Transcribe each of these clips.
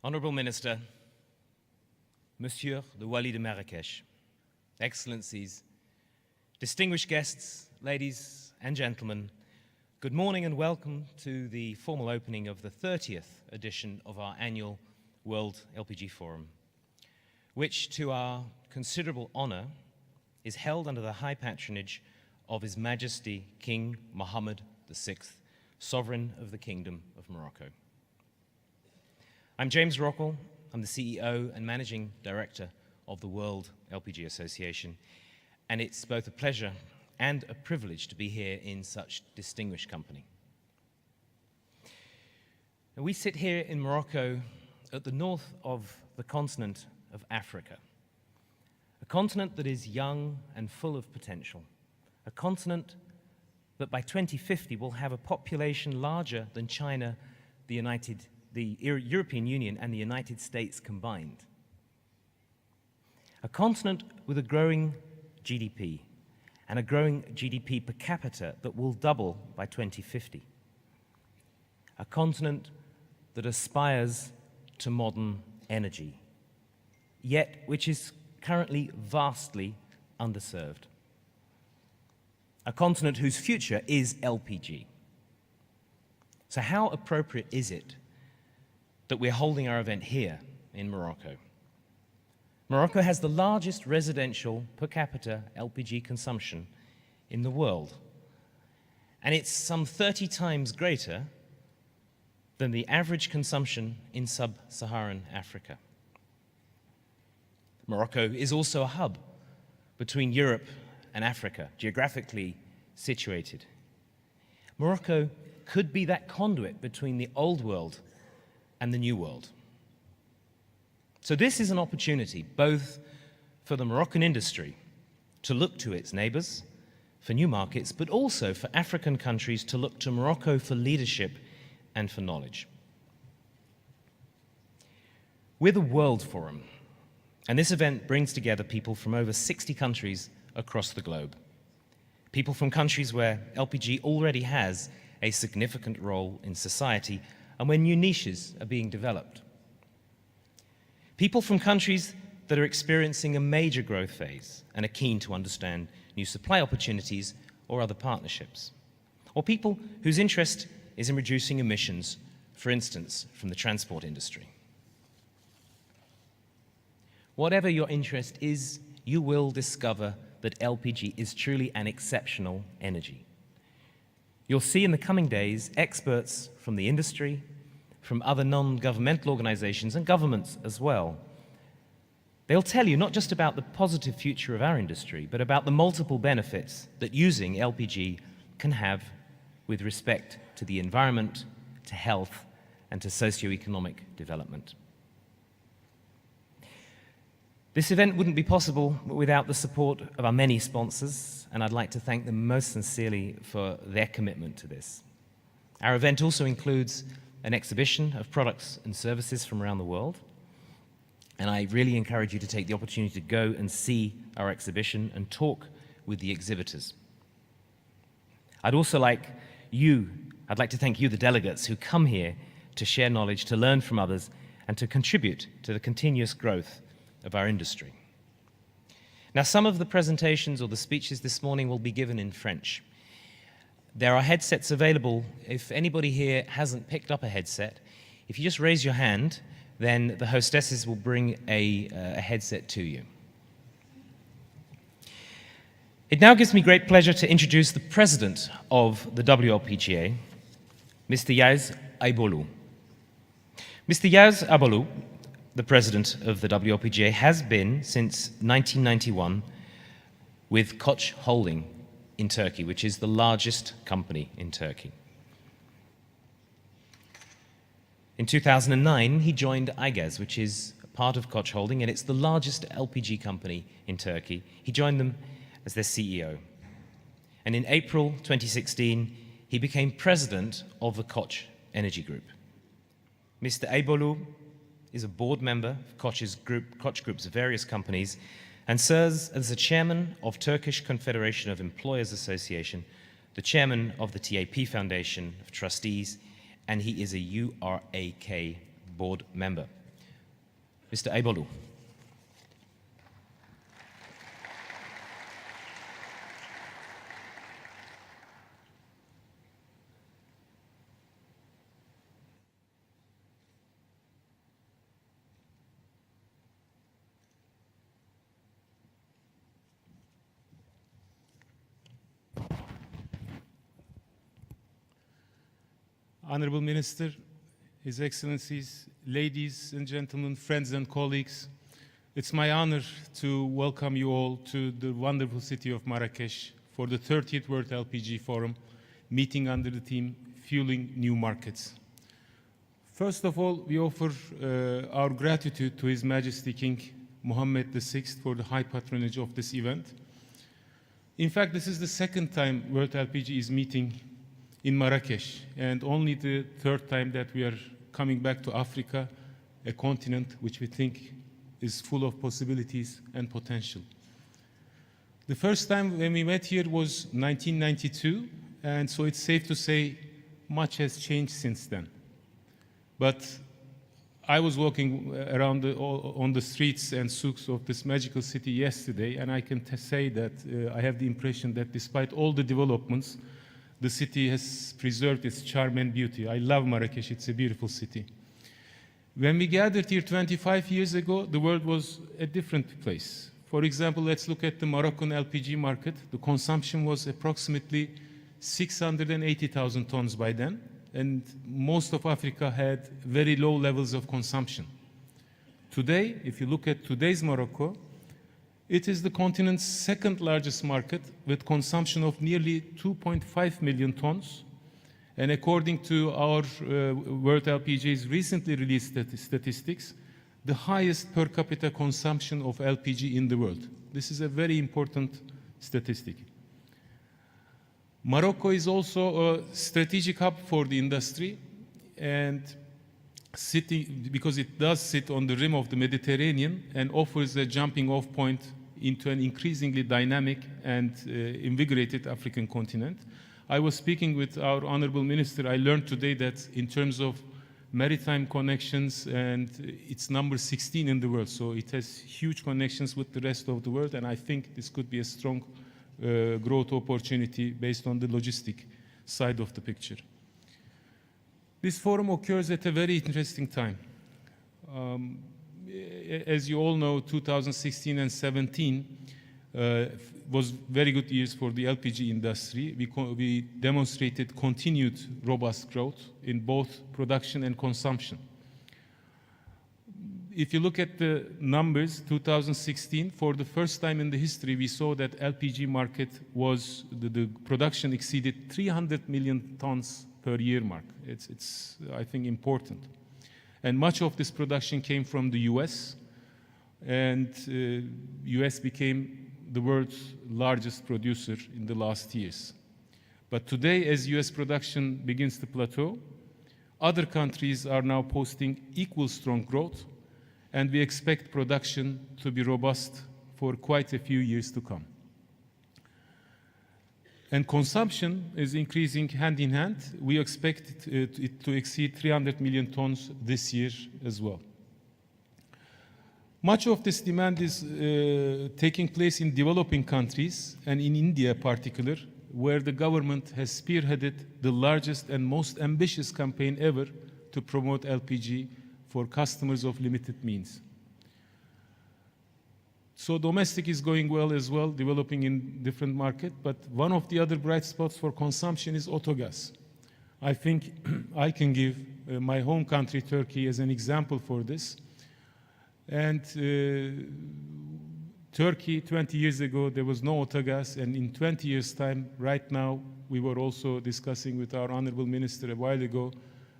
Honourable Minister, Monsieur the Wali de Marrakech, Excellencies, distinguished guests, ladies and gentlemen, good morning and welcome to the formal opening of the 30th edition of our annual World LPG Forum, which, to our considerable honour, is held under the high patronage of His Majesty King Mohammed VI, Sovereign of the Kingdom of Morocco. I'm James Rockwell. I'm the CEO and Managing Director of the World LPG Association, and it's both a pleasure and a privilege to be here in such distinguished company. Now, we sit here in Morocco at the north of the continent of Africa, a continent that is young and full of potential, a continent that by 2050 will have a population larger than China, the European Union and the United States combined. A continent with a growing GDP and a growing GDP per capita that will double by 2050. A continent that aspires to modern energy, yet which is currently vastly underserved. A continent whose future is LPG. So how appropriate is it that we're holding our event here in Morocco? Morocco has the largest residential per capita LPG consumption in the world, and it's some 30 times greater than the average consumption in sub-Saharan Africa. Morocco is also a hub between Europe and Africa, geographically situated. Morocco could be that conduit between the old world and the new world. So this is an opportunity both for the Moroccan industry to look to its neighbors for new markets, but also for African countries to look to Morocco for leadership and for knowledge. We're the World Forum, and this event brings together people from over 60 countries across the globe. People from countries where LPG already has a significant role in society and where new niches are being developed. People from countries that are experiencing a major growth phase and are keen to understand new supply opportunities or other partnerships. Or people whose interest is in reducing emissions, for instance, from the transport industry. Whatever your interest is, you will discover that LPG is truly an exceptional energy. You'll see in the coming days experts from the industry, from other non-governmental organizations and governments as well. They'll tell you not just about the positive future of our industry, but about the multiple benefits that using LPG can have with respect to the environment, to health, and to socio-economic development. This event wouldn't be possible without the support of our many sponsors, and I'd like to thank them most sincerely for their commitment to this. Our event also includes an exhibition of products and services from around the world, and I really encourage you to take the opportunity to go and see our exhibition and talk with the exhibitors. I'd like to thank you, the delegates, who come here to share knowledge, to learn from others, and to contribute to the continuous growth of our industry. Now, some of the presentations or the speeches this morning will be given in French. There are headsets available. If anybody here hasn't picked up a headset, if you just raise your hand, then the hostesses will bring a headset to you. It now gives me great pleasure to introduce the president of the WLPGA, Mr. Yaz Aibolou. Mr. Yaz Aibolou, the president of the WLPGA, has been since 1991 with Koç Holding in Turkey, which is the largest company in Turkey. In 2009, he joined Aygaz, which is part of Koç Holding, and it's the largest LPG company in Turkey. He joined them as their CEO. And in April 2016, he became president of the Koç Energy Group. Mr. Aibolou is a board member of Koç Group's various companies and serves as the chairman of Turkish Confederation of Employers Association, the chairman of the TAP Foundation of Trustees, and he is a URAK board member. Mr. Ebolou. Honorable Minister, His Excellencies, ladies and gentlemen, friends and colleagues, it's my honor to welcome you all to the wonderful city of Marrakesh for the 30th World LPG Forum, meeting under the theme, Fueling New Markets. First of all, we offer our gratitude to His Majesty King Mohammed VI for the high patronage of this event. In fact, this is the second time World LPG is meeting in Marrakesh, and only the third time that we are coming back to Africa, a continent which we think is full of possibilities and potential. The first time when we met here was 1992, and so it's safe to say much has changed since then. But I was walking around on the streets and souks of this magical city yesterday, and I can say that I have the impression that despite all the developments, the city has preserved its charm and beauty. I love Marrakesh, it's a beautiful city. When we gathered here 25 years ago, the world was a different place. For example, let's look at the Moroccan LPG market. The consumption was approximately 680,000 tons by then, and most of Africa had very low levels of consumption. Today, if you look at today's Morocco, it is the continent's second largest market with consumption of nearly 2.5 million tons. And according to our World LPG's recently released statistics, the highest per capita consumption of LPG in the world. This is a very important statistic. Morocco is also a strategic hub for the industry, and because it does sit on the rim of the Mediterranean and offers a jumping off point into an increasingly dynamic and invigorated African continent. I was speaking with our Honorable Minister. I learned today that in terms of maritime connections, and it's number 16 in the world, so it has huge connections with the rest of the world, and I think this could be a strong growth opportunity based on the logistic side of the picture. This forum occurs at a very interesting time. As you all know, 2016 and 17 was very good years for the LPG industry. We demonstrated continued robust growth in both production and consumption. If you look at the numbers, 2016, for the first time in the history, we saw that LPG market was, the production exceeded 300 million tons per year mark. It's, I think, important. And much of this production came from the US, and US became the world's largest producer in the last years. But today, as US production begins to plateau, other countries are now posting equal strong growth, and we expect production to be robust for quite a few years to come. And consumption is increasing hand in hand. We expect it to exceed 300 million tons this year as well. Much of this demand is taking place in developing countries, and in India in particular, where the government has spearheaded the largest and most ambitious campaign ever to promote LPG for customers of limited means. So domestic is going well as well, developing in different markets, but one of the other bright spots for consumption is autogas. I think I can give my home country, Turkey, as an example for this. And Turkey, 20 years ago, there was no autogas, and in 20 years' time, right now, we were also discussing with our Honorable Minister a while ago,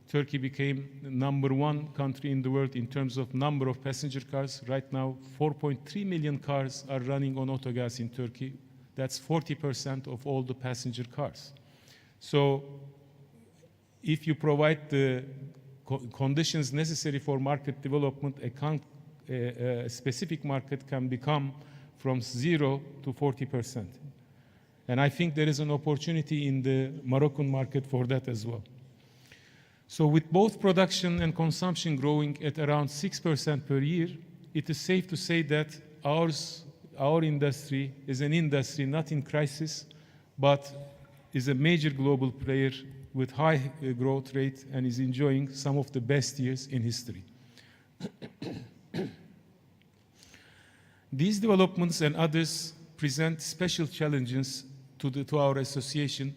Turkey became the #1 country in the world in terms of number of passenger cars. Right now, 4.3 million cars are running on autogas in Turkey. That's 40% of all the passenger cars. So if you provide the conditions necessary for market development, a specific market can become from 0 to 40%. And I think there is an opportunity in the Moroccan market for that as well. So with both production and consumption growing at around 6% per year, it is safe to say that our industry is an industry not in crisis, but is a major global player with high growth rate and is enjoying some of the best years in history. These developments and others present special challenges to our association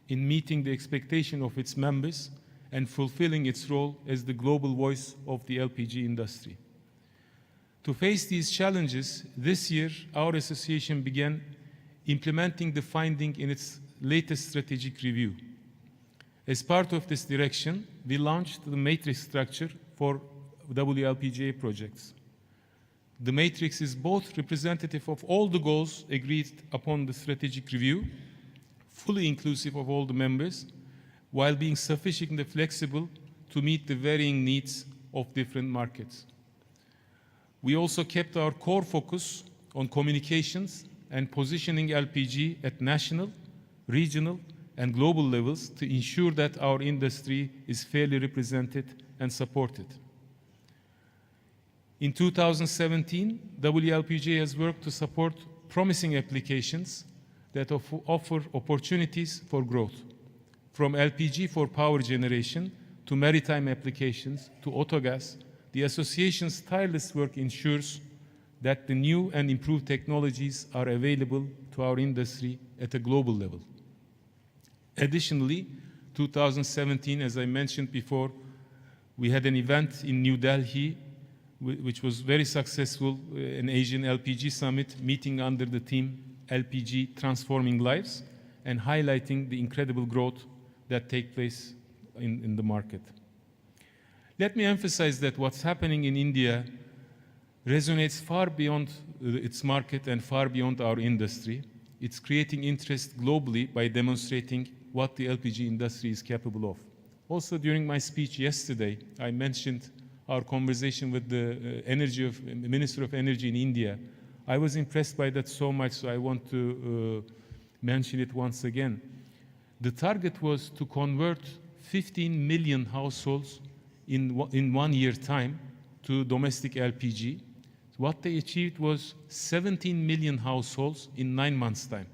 in meeting the expectation of its members and fulfilling its role as the global voice of the LPG industry. To face these challenges, this year our association began implementing the finding in its latest strategic review. As part of this direction, we launched the matrix structure for WLPGA projects. The matrix is both representative of all the goals agreed upon the strategic review, fully inclusive of all the members, while being sufficiently flexible to meet the varying needs of different markets. We also kept our core focus on communications and positioning LPG at national, regional, and global levels to ensure that our industry is fairly represented and supported. In 2017, WLPGA has worked to support promising applications that offer opportunities for growth, from LPG for power generation to maritime applications to autogas. The association's tireless work ensures that the new and improved technologies are available to our industry at a global level. Additionally, 2017, as I mentioned before, we had an event in New Delhi which was very successful, an Asian LPG summit meeting under the theme LPG Transforming Lives and highlighting the incredible growth that takes place in the market. Let me emphasize that what's happening in India resonates far beyond its market and far beyond our industry. It's creating interest globally by demonstrating what the LPG industry is capable of. Also, during my speech yesterday, I mentioned our conversation with the Minister of Energy in India. I was impressed by that so much, so I want to mention it once again. The target was to convert 15 million households in 1 year's time to domestic LPG. What they achieved was 17 million households in 9 months' time.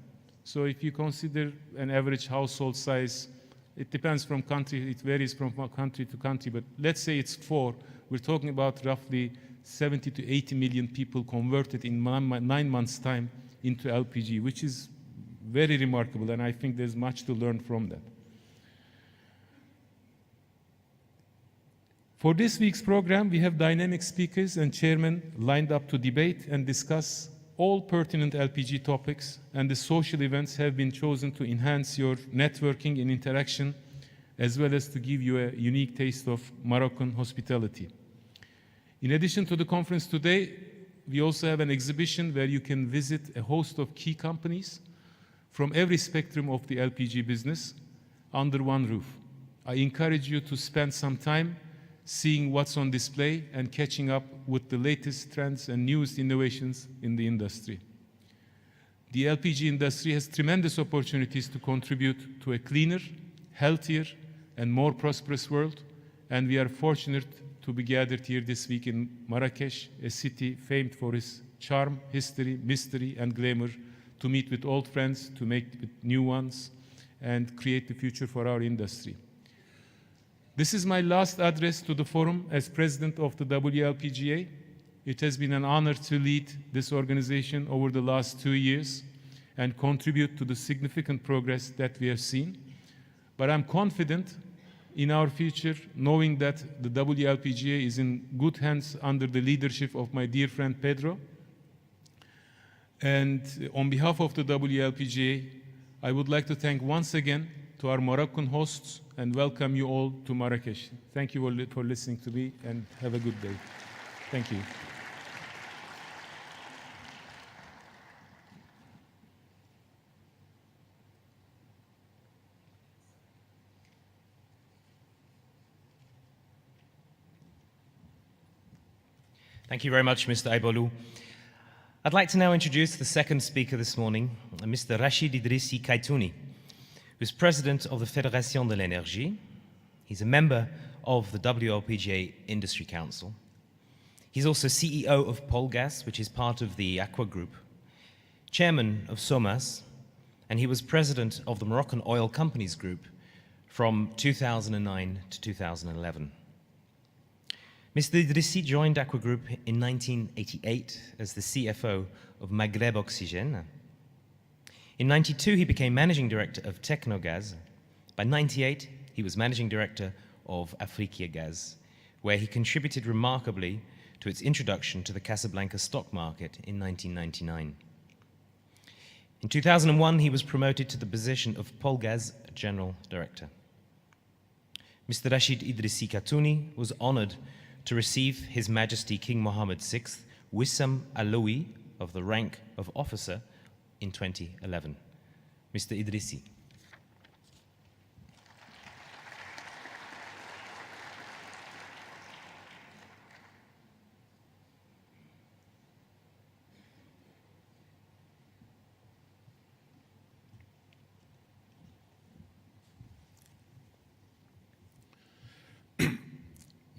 So if you consider an average household size, it depends from country, it varies from country to country, but let's say it's 4, we're talking about roughly 70 to 80 million people converted in 9 months' time into LPG, which is very remarkable, and I think there's much to learn from that. For this week's program, we have dynamic speakers and chairmen lined up to debate and discuss all pertinent LPG topics, and the social events have been chosen to enhance your networking and interaction, as well as to give you a unique taste of Moroccan hospitality. In addition to the conference today, we also have an exhibition where you can visit a host of key companies from every spectrum of the LPG business under one roof. I encourage you to spend some time seeing what's on display and catching up with the latest trends and newest innovations in the industry. The LPG industry has tremendous opportunities to contribute to a cleaner, healthier, and more prosperous world, and we are fortunate to be gathered here this week in Marrakesh, a city famed for its charm, history, mystery, and glamour, to meet with old friends, to make new ones, and create the future for our industry. This is my last address to the forum as president of the WLPGA. It has been an honor to lead this organization over the last 2 years and contribute to the significant progress that we have seen. But I'm confident in our future, knowing that the WLPGA is in good hands under the leadership of my dear friend Pedro. And on behalf of the WLPGA, I would like to thank once again to our Moroccan hosts and welcome you all to Marrakesh. Thank you all for listening to me, and have a good day. Thank you. Thank you very much, Mr. Aybolu. I'd like to now introduce the second speaker this morning, Mr. Rachid Idrissi Kaitouni, who's president of the Fédération de l'Énergie He's a member of the WLPGA Industry Council. He's also CEO of Polgas, which is part of the Aqua Group, chairman of SOMAS, and he was president of the Moroccan Oil Companies Group from 2009 to 2011. Mr. Idrissi joined Aqua Group in 1988 as the CFO of Maghreb Oxygène. In 92, he became managing director of Technogaz. By 98, he was managing director of Afrique Gaz, where he contributed remarkably to its introduction to the Casablanca stock market in 1999. In 2001, he was promoted to the position of Polgas General Director. Mr. Rachid Idrissi Katouni was honored to receive His Majesty King Mohammed VI Wissam Alaoui of the rank of officer in 2011. Mr. Idrissi.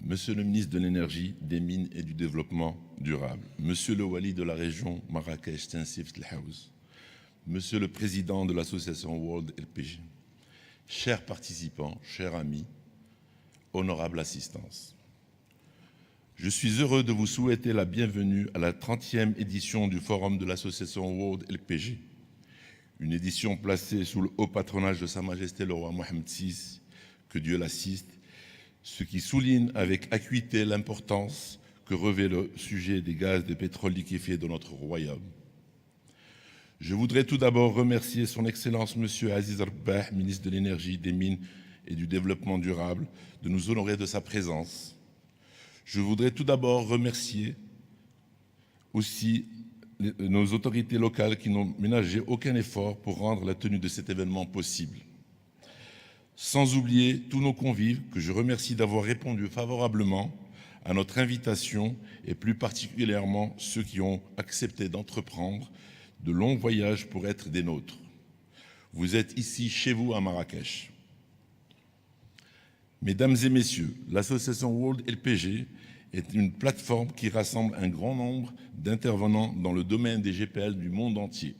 Monsieur le ministre de l'Énergie, des Mines et du Développement durable, Monsieur le Wali de la région Marrakech Tensif Telhaouz, Monsieur le Président de l'association World LPG, chers participants, chers amis, honorable assistance. Je suis heureux de vous souhaiter la bienvenue à la 30e édition du Forum de l'association World LPG, une édition placée sous le haut patronage de Sa Majesté le roi Mohammed VI, que Dieu l'assiste, ce qui souligne avec acuité l'importance que revêt le sujet des gaz et des pétroles liquéfiés dans notre royaume. Je voudrais tout d'abord remercier son Excellence Monsieur Aziz Rabbah, ministre de l'Énergie, des Mines et du Développement durable, de nous honorer de sa présence. Je voudrais tout d'abord remercier aussi nos autorités locales qui n'ont ménagé aucun effort pour rendre la tenue de cet événement possible. Sans oublier tous nos convives que je remercie d'avoir répondu favorablement à notre invitation et plus particulièrement ceux qui ont accepté d'entreprendre de longs voyages pour être des nôtres. Vous êtes ici chez vous à Marrakech. Mesdames et messieurs, l'association World LPG est une plateforme qui rassemble un grand nombre d'intervenants dans le domaine des GPL du monde entier.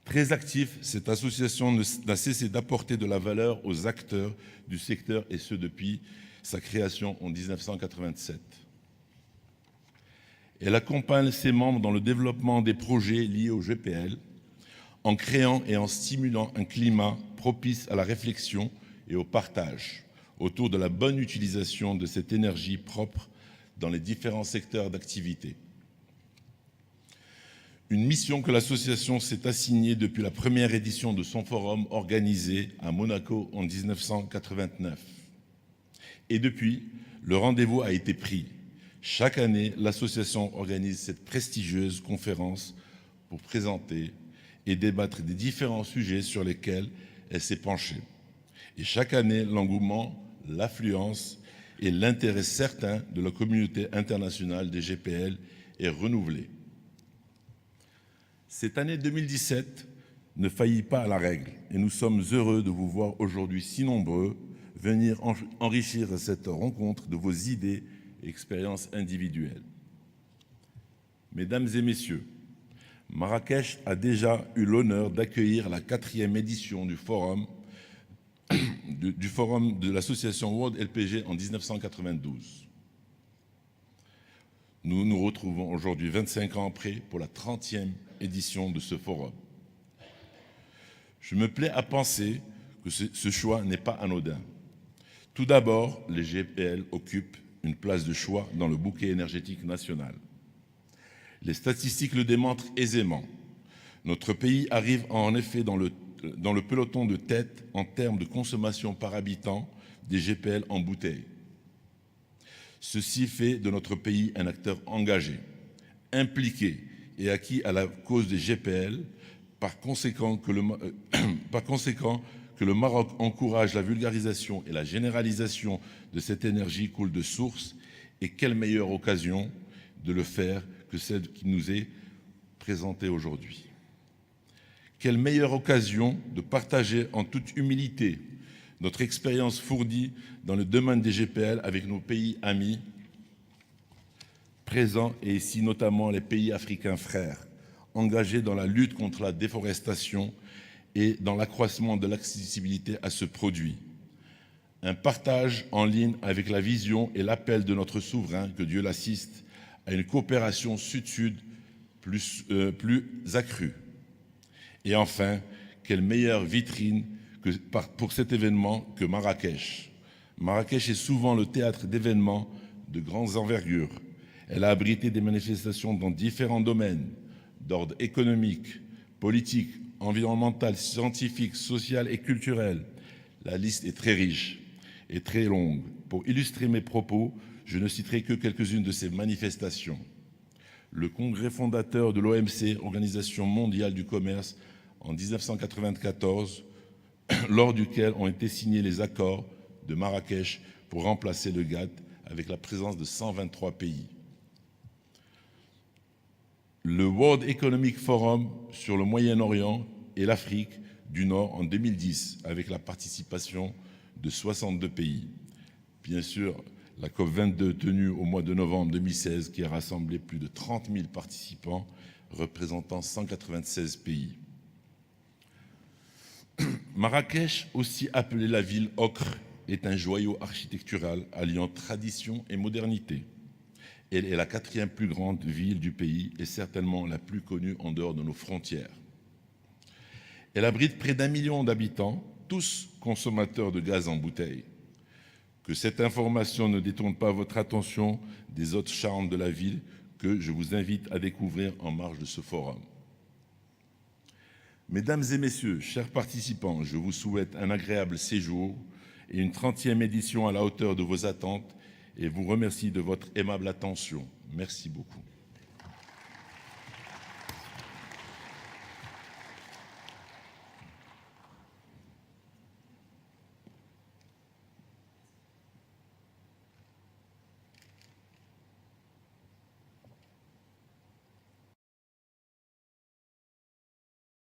Très active, cette association n'a cessé d'apporter de la valeur aux acteurs du secteur et ce depuis sa création en 1987. Elle accompagne ses membres dans le développement des projets liés au GPL en créant et en stimulant un climat propice à la réflexion et au partage autour de la bonne utilisation de cette énergie propre dans les différents secteurs d'activité. Une mission que l'association s'est assignée depuis la première édition de son forum organisé à Monaco en 1989. Et depuis, le rendez-vous a été pris. Chaque année, l'association organise cette prestigieuse conférence pour présenter et débattre des différents sujets sur lesquels elle s'est penchée. Et chaque année, l'engouement, l'affluence et l'intérêt certain de la communauté internationale des GPL est renouvelé. Cette année 2017 ne faillit pas à la règle et nous sommes heureux de vous voir aujourd'hui si nombreux venir enrichir cette rencontre de vos idées et expériences individuelles. Mesdames et messieurs, Marrakech a déjà eu l'honneur d'accueillir la 4e édition du forum de l'association World LPG en 1992. Nous nous retrouvons aujourd'hui 25 ans après pour la 30e édition de ce forum. Je me plais à penser que ce choix n'est pas anodin. Tout d'abord, les GPL occupent une place de choix dans le bouquet énergétique national. Les statistiques le démontrent aisément. Notre pays arrive en effet dans le peloton de tête en termes de consommation par habitant des GPL en bouteille. Ceci fait de notre pays un acteur engagé, impliqué et acquis à la cause des GPL, par conséquent que le Maroc encourage la vulgarisation et la généralisation de cette énergie coule de source, et quelle meilleure occasion de le faire que celle qui nous est présentée aujourd'hui. Quelle meilleure occasion de partager en toute humilité notre expérience fournie dans le domaine des GPL avec nos pays amis présents et ici notamment les pays africains frères, engagés dans la lutte contre la déforestation et dans l'accroissement de l'accessibilité à ce produit. Un partage en ligne avec la vision et l'appel de notre souverain, que Dieu l'assiste, à une coopération sud-sud plus accrue. Et enfin, quelle meilleure vitrine pour cet événement que Marrakech. Marrakech est souvent le théâtre d'événements de grandes envergures. Elle a abrité des manifestations dans différents domaines, d'ordre économique, politique, environnemental, scientifique, social et culturel. La liste est très riche et très longue. Pour illustrer mes propos, je ne citerai que quelques-unes de ces manifestations. Le congrès fondateur de l'OMC, Organisation mondiale du commerce, en 1994, lors duquel ont été signés les accords de Marrakech pour remplacer le GATT avec la présence de 123 pays. Le World Economic Forum sur le Moyen-Orient et l'Afrique du Nord en 2010, avec la participation de 62 pays. Bien sûr, la COP22 tenue au mois de novembre 2016 qui a rassemblé plus de 30 000 participants représentant 196 pays. Marrakech, aussi appelée la ville ocre, est un joyau architectural alliant tradition et modernité. Elle est la 4e plus grande ville du pays et certainement la plus connue en dehors de nos frontières. Elle abrite près d'1 million d'habitants, tous consommateurs de gaz en bouteille. Que cette information ne détourne pas votre attention des autres charmes de la ville que je vous invite à découvrir en marge de ce forum. Mesdames et messieurs, chers participants, je vous souhaite un agréable séjour et une 30e édition à la hauteur de vos attentes et vous remercie de votre aimable attention. Merci beaucoup.